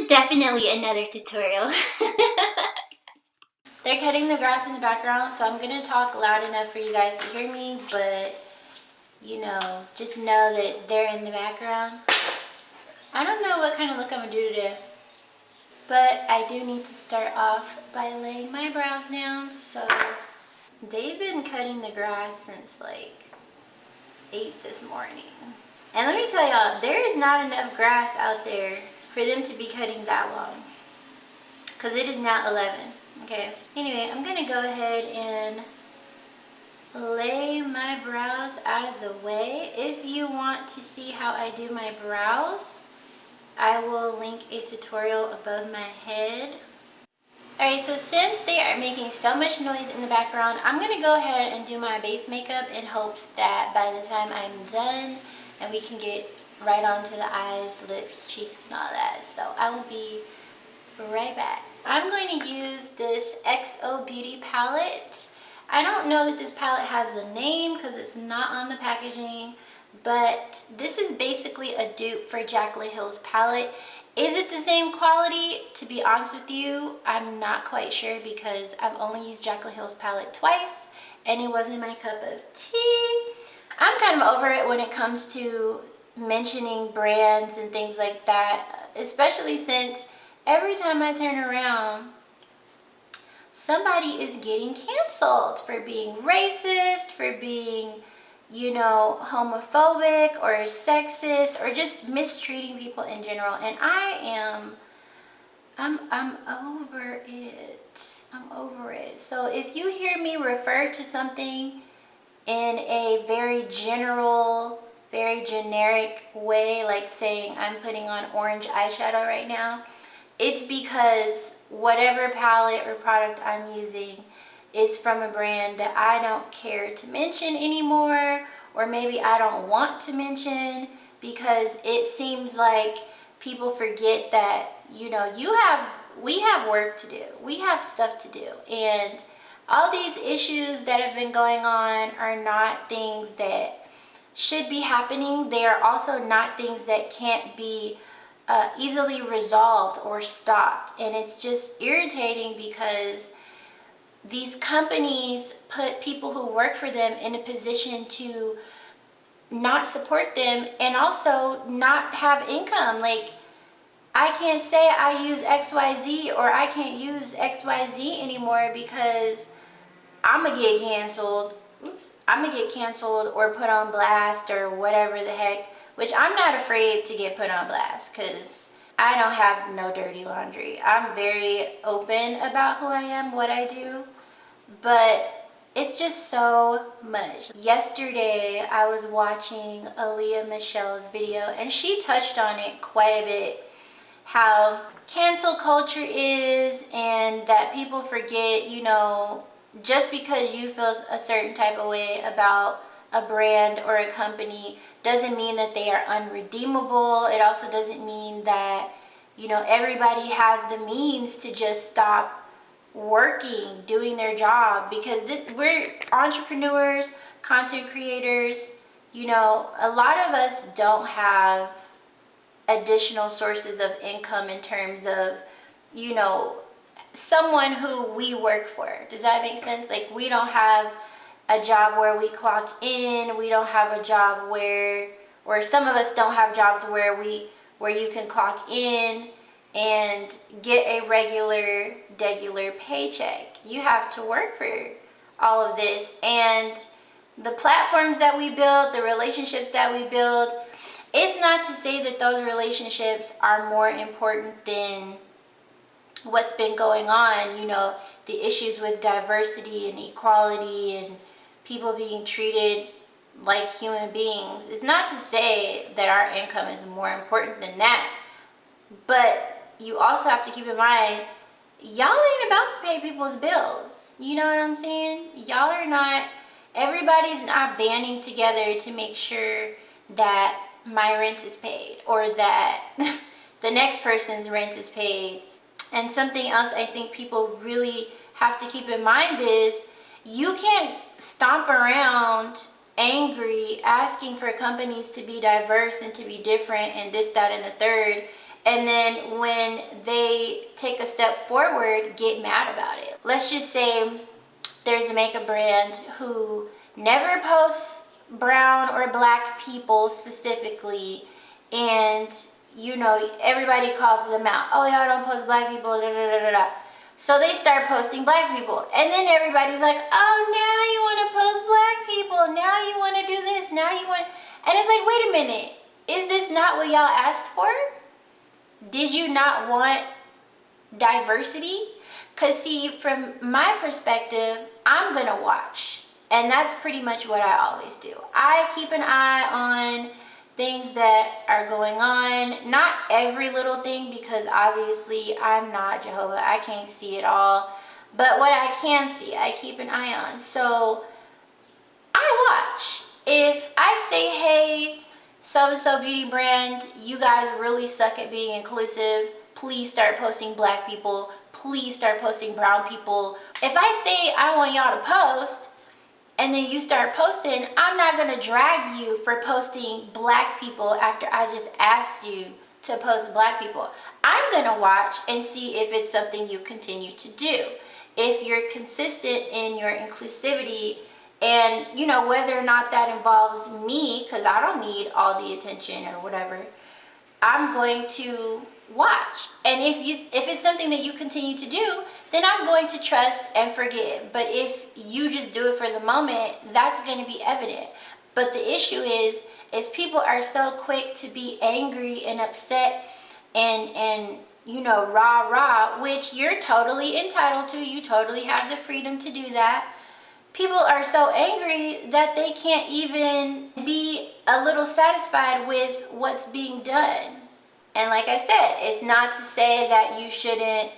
Definitely another tutorial. They're cutting the grass in the background, so I'm gonna talk loud enough for you guys to hear me, but you know, just know that they're in the background. I don't know what kind of look I'm gonna do today, but I do need to start off by laying my brows down. So they've been cutting the grass since like 8 this morning. And let me tell y'all, there is not enough grass out there for them to be cutting that long, because it is now 11. Okay, anyway, I'm gonna go ahead and lay my brows out of the way. If you want to see how I do my brows, I will link a tutorial above my head. Alright, so since they are making so much noise in the background, I'm gonna go ahead and do my base makeup in hopes that by the time I'm done and we can get right onto the eyes, lips, cheeks, and all that. So I will be right back. I'm going to use this XO Beauty palette. I don't know that this palette has a name because it's not on the packaging, but this is basically a dupe for Jaclyn Hill's palette. Is it the same quality? To be honest with you, I'm not quite sure because I've only used Jaclyn Hill's palette twice and it wasn't my cup of tea. I'm kind of over it when it comes to mentioning brands and things like that, especially since every time I turn around, somebody is getting canceled for being racist, for being, you know, homophobic or sexist or just mistreating people in general. And I'm over it. I'm over it. So if you hear me refer to something in a very general, very generic way, like saying I'm putting on orange eyeshadow right now, it's because whatever palette or product I'm using is from a brand that I don't care to mention anymore, or maybe I don't want to mention, because it seems like people forget that, you know, we have work to do. We have stuff to do. And all these issues that have been going on are not things that should be happening. They are also not things that can't be easily resolved or stopped. And it's just irritating because these companies put people who work for them in a position to not support them and also not have income. Like, I can't say I use XYZ or I can't use XYZ anymore because I'm gonna get canceled. I'm gonna get canceled or put on blast or whatever the heck, which I'm not afraid to get put on blast because I don't have no dirty laundry. I'm very open about who I am, what I do, but it's just so much. Yesterday, I was watching Aaliyah Michelle's video and she touched on it quite a bit, how cancel culture is, and that people forget, you know, just because you feel a certain type of way about a brand or a company doesn't mean that they are unredeemable. It also doesn't mean that, you know, everybody has the means to just stop working, doing their job, because we're entrepreneurs, content creators. You know, a lot of us don't have additional sources of income in terms of, you know, someone who we work for. Does that make sense? Like, we don't have a job where we clock in. We don't have a job where, or some of us don't have jobs where you can clock in and get a regular paycheck. You have to work for all of this. And the platforms that we build, the relationships that we build, it's not to say that those relationships are more important than what's been going on, you know, the issues with diversity and equality and people being treated like human beings. It's not to say that our income is more important than that, but you also have to keep in mind, y'all ain't about to pay people's bills. You know what I'm saying? Y'all are not, everybody's not banding together to make sure that my rent is paid or that the next person's rent is paid. And something else I think people really have to keep in mind is you can't stomp around angry asking for companies to be diverse and to be different and this, that, and the third, and then when they take a step forward, get mad about it. Let's just say there's a makeup brand who never posts brown or black people specifically, and you know, everybody calls them out. Oh, y'all don't post black people, da da da da da. So they start posting black people, and then everybody's like, oh, now you want to post black people, now you want to do this, now you want, and it's like, wait a minute, is this not what y'all asked for? Did you not want diversity? Because see, from my perspective, I'm gonna watch, and that's pretty much what I always do. I keep an eye on things that are going on, not every little thing, because obviously I'm not Jehovah, I can't see it all, but what I can see, I keep an eye on. So I watch. If I say, hey, so-and-so beauty brand, you guys really suck at being inclusive, please start posting black people, please start posting brown people. If I say I want y'all to post, and then you start posting, I'm not gonna drag you for posting black people after I just asked you to post black people. I'm gonna watch and see if it's something you continue to do. If you're consistent in your inclusivity, and you know, whether or not that involves me, because I don't need all the attention or whatever, I'm going to watch. And if it's something that you continue to do, then I'm going to trust and forgive. But if you just do it for the moment, that's going to be evident. But the issue is people are so quick to be angry and upset and you know, rah, which you're totally entitled to. You totally have the freedom to do that. People are so angry that they can't even be a little satisfied with what's being done. And like I said, it's not to say that you shouldn't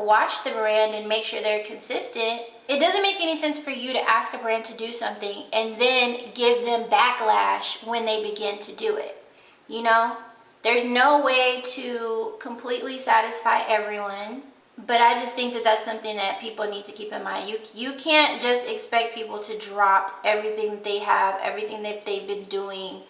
watch the brand and make sure they're consistent. It doesn't make any sense for you to ask a brand to do something and then give them backlash when they begin to do it. You know, there's no way to completely satisfy everyone, but I just think that that's something that people need to keep in mind. You can't just expect people to drop everything that they have, everything that they've been doing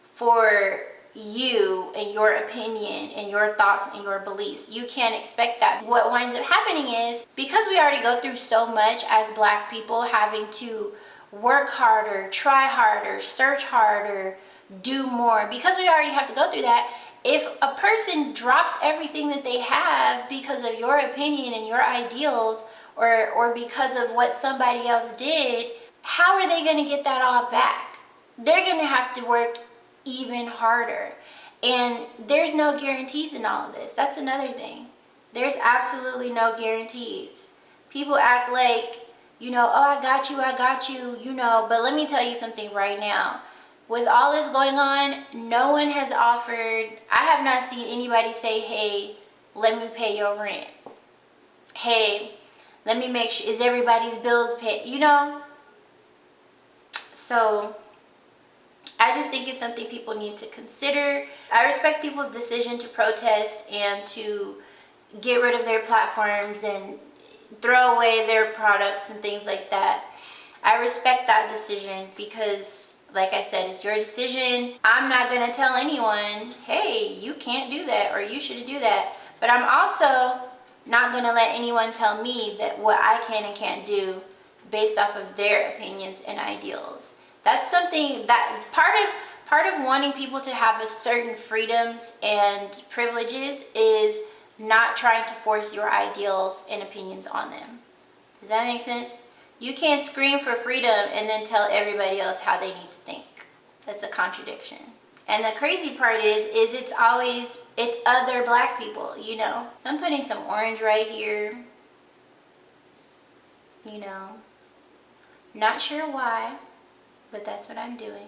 for you and your opinion and your thoughts and your beliefs. You can't expect that. What winds up happening is, because we already go through so much as black people, having to work harder, try harder, search harder, do more, because we already have to go through that, if a person drops everything that they have because of your opinion and your ideals, or because of what somebody else did, how are they going to get that all back? They're going to have to work even harder. And there's no guarantees in all of this. That's another thing. There's absolutely no guarantees. People act like, you know, oh, I got you, you know, but let me tell you something right now. With all this going on, no one has offered, I have not seen anybody say, hey, let me pay your rent. Hey, let me make sure, is everybody's bills paid? You know? So I just think it's something people need to consider. I respect people's decision to protest and to get rid of their platforms and throw away their products and things like that. I respect that decision because, like I said, it's your decision. I'm not going to tell anyone, hey, you can't do that or you shouldn't do that. But I'm also not going to let anyone tell me that what I can and can't do based off of their opinions and ideals. That's something that part of wanting people to have a certain freedoms and privileges is not trying to force your ideals and opinions on them. Does that make sense? You can't scream for freedom and then tell everybody else how they need to think. That's a contradiction. And the crazy part is it's other black people, you know. So I'm putting some orange right here, you know. Not sure why, but that's what I'm doing.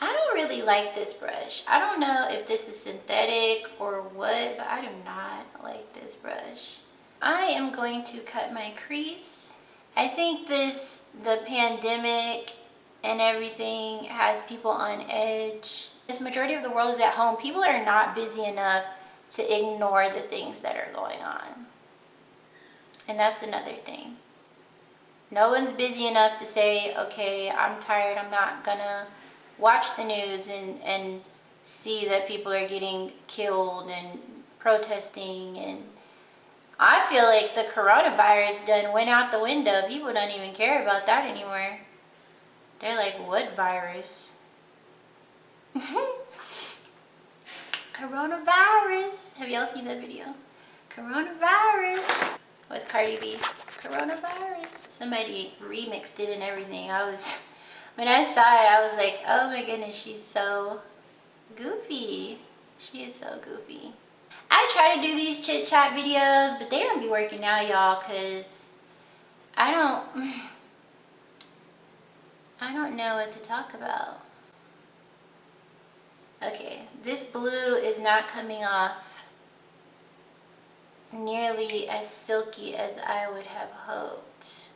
I don't really like this brush. I don't know if this is synthetic or what, but I do not like this brush. I am going to cut my crease. I think the pandemic and everything has people on edge. This majority of the world is at home. People are not busy enough to ignore the things that are going on. And that's another thing. No one's busy enough to say, okay, I'm tired, I'm not gonna watch the news and see that people are getting killed and protesting, and I feel like the coronavirus done went out the window. People don't even care about that anymore. They're like, what virus? Coronavirus. Have y'all seen that video? Coronavirus with Cardi B. Coronavirus. Somebody remixed it and everything. When I saw it, I was like, oh my goodness, she's so goofy. She is so goofy. I try to do these chit chat videos, but they don't be working out, y'all, because I don't know what to talk about. Okay, this blue is not coming off nearly as silky as I would have hoped.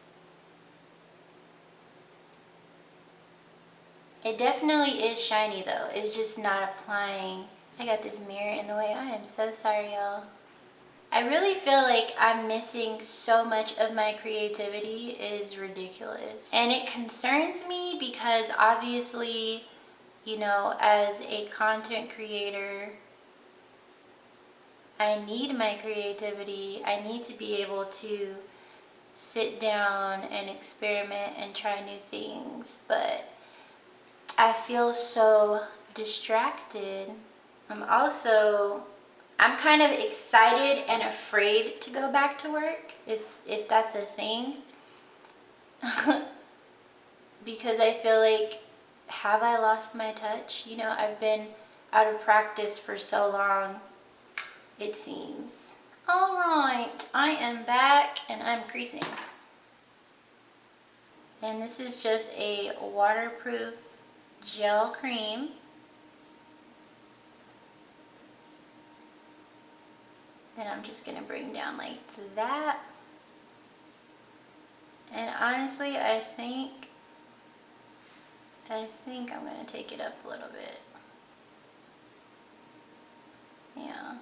It definitely is shiny though. It's just not applying. I got this mirror in the way. I am so sorry, y'all. I really feel like I'm missing so much of my creativity. Is ridiculous. And it concerns me because obviously, you know, as a content creator, I need my creativity. I need to be able to sit down and experiment and try new things. But I feel so distracted. I'm kind of excited and afraid to go back to work, if that's a thing. Because I feel like, have I lost my touch? You know, I've been out of practice for so long, it seems. All right, I am back and I'm creasing. And this is just a waterproof gel cream. Then I'm just gonna bring down like that. And honestly, I think I'm gonna take it up a little bit. Yeah.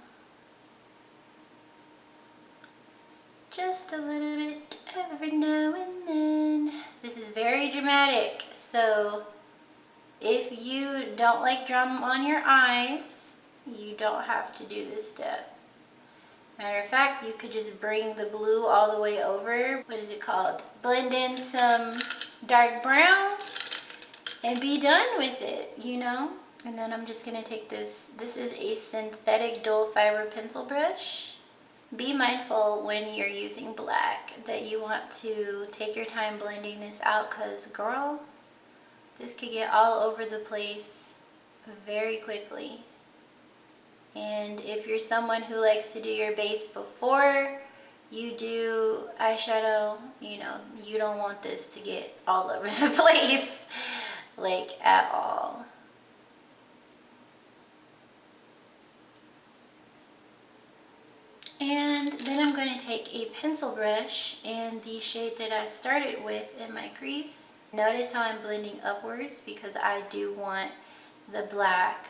Just a little bit every now and then. This is very dramatic, so if you don't like drama on your eyes, you don't have to do this step. Matter of fact, you could just bring the blue all the way over. What is it called? Blend in some dark brown and be done with it, you know? And then I'm just gonna take this. This is a synthetic dual fiber pencil brush. Be mindful when you're using black that you want to take your time blending this out, because girl, this could get all over the place very quickly. And if you're someone who likes to do your base before you do eyeshadow, you know, you don't want this to get all over the place, like at all. And then I'm going to take a pencil brush and the shade that I started with in my crease. Notice how I'm blending upwards because I do want the black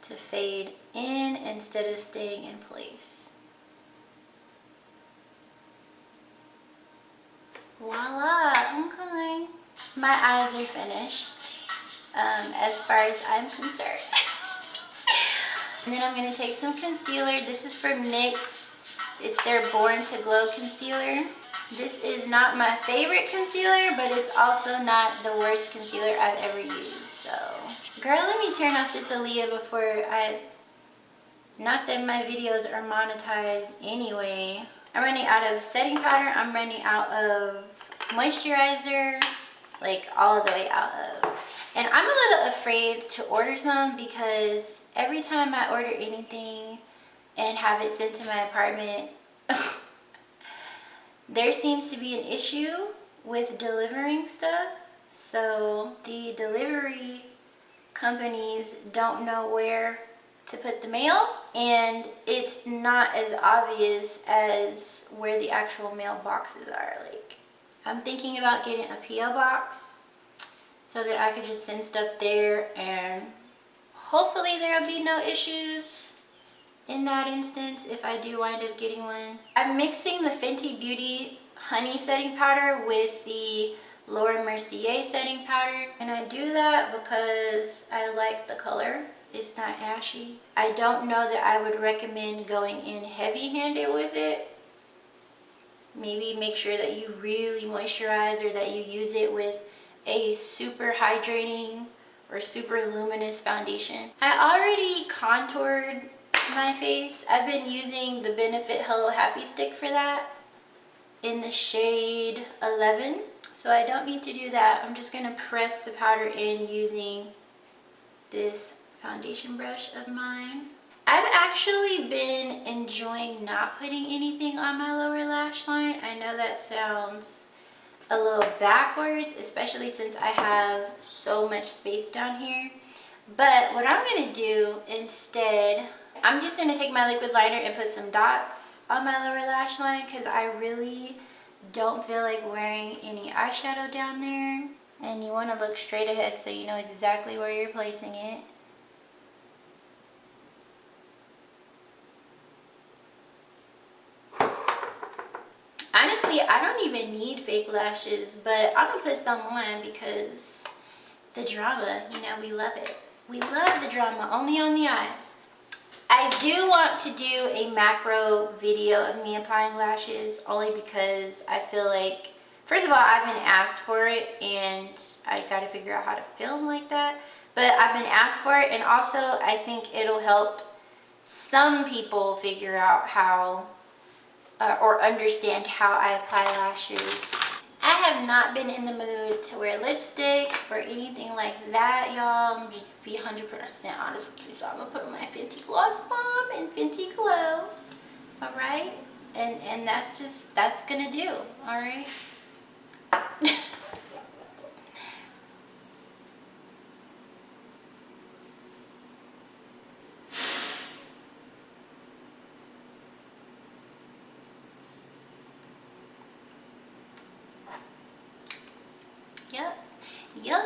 to fade in instead of staying in place. Voila, okay. My eyes are finished, as far as I'm concerned. And then I'm going to take some concealer. This is from NYX. It's their Born to Glow concealer. This is not my favorite concealer, but it's also not the worst concealer I've ever used. So, girl, let me turn off this Aaliyah before not that my videos are monetized anyway. I'm running out of setting powder. I'm running out of moisturizer, like all the way out of. And I'm a little afraid to order some because every time I order anything and have it sent to my apartment, there seems to be an issue with delivering stuff. So the delivery companies don't know where to put the mail, and it's not as obvious as where the actual mail boxes are. Like, I'm thinking about getting a PO box so that I could just send stuff there, and hopefully there'll be no issues in that instance if I do wind up getting one. I'm mixing the Fenty Beauty Honey setting powder with the Laura Mercier setting powder, and I do that because I like the color. It's not ashy. I don't know that I would recommend going in heavy-handed with it. Maybe make sure that you really moisturize, or that you use it with a super hydrating or super luminous foundation. I already contoured my face. I've been using the Benefit Hello Happy Stick for that in the shade 11. So I don't need to do that. I'm just gonna press the powder in using this foundation brush of mine. I've actually been enjoying not putting anything on my lower lash line. I know that sounds a little backwards, especially since I have so much space down here. But what I'm gonna do instead, I'm just gonna take my liquid liner and put some dots on my lower lash line, because I really don't feel like wearing any eyeshadow down there. And you wanna look straight ahead so you know exactly where you're placing it. Honestly, I don't even need fake lashes, but I'm gonna put some on because the drama, you know, we love it. We love the drama, only on the eyes. I do want to do a macro video of me applying lashes, only because I feel like, first of all, I've been asked for it and I gotta figure out how to film like that. But I've been asked for it, and also I think it'll help some people figure out how or understand how I apply lashes. I have not been in the mood to wear lipstick or anything like that, y'all. I'm just be 100% honest with you. So I'm gonna put on my Fenty Gloss Bomb and Fenty Glow. All right, and that's gonna do. All right. Yep.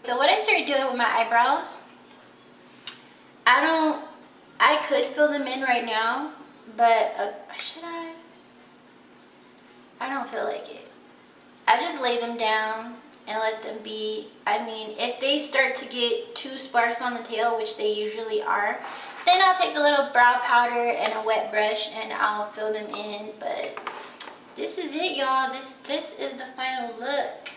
So what I started doing with my eyebrows, I could fill them in right now, but should I? I don't feel like it. I just lay them down and let them be. I mean, if they start to get too sparse on the tail, which they usually are, then I'll take a little brow powder and a wet brush and I'll fill them in. But this is it, y'all. This is the final look.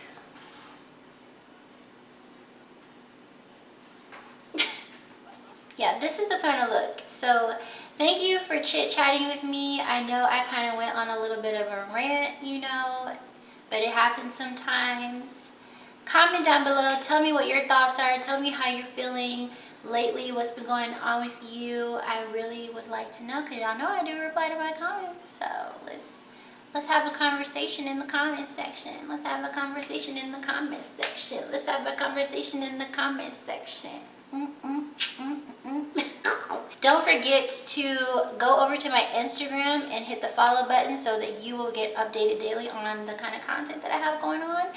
Yeah, this is the final look. So thank you for chit-chatting with me. I know I kind of went on a little bit of a rant, you know, but it happens sometimes. Comment down below. Tell me what your thoughts are. Tell me how you're feeling lately, what's been going on with you. I really would like to know, because y'all know I do reply to my comments. So let's have a conversation in the comment section. Let's have a conversation in the comment section. Let's have a conversation in the comment section. Don't forget to go over to my Instagram and hit the follow button so that you will get updated daily on the kind of content that I have going on.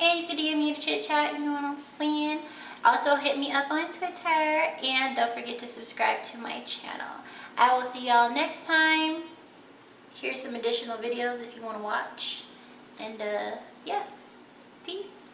And you can DM me to chit chat, you know what I'm saying. Also hit me up on Twitter, and don't forget to subscribe to my channel. I will see y'all next time. Here's some additional videos if you want to watch. And yeah, peace.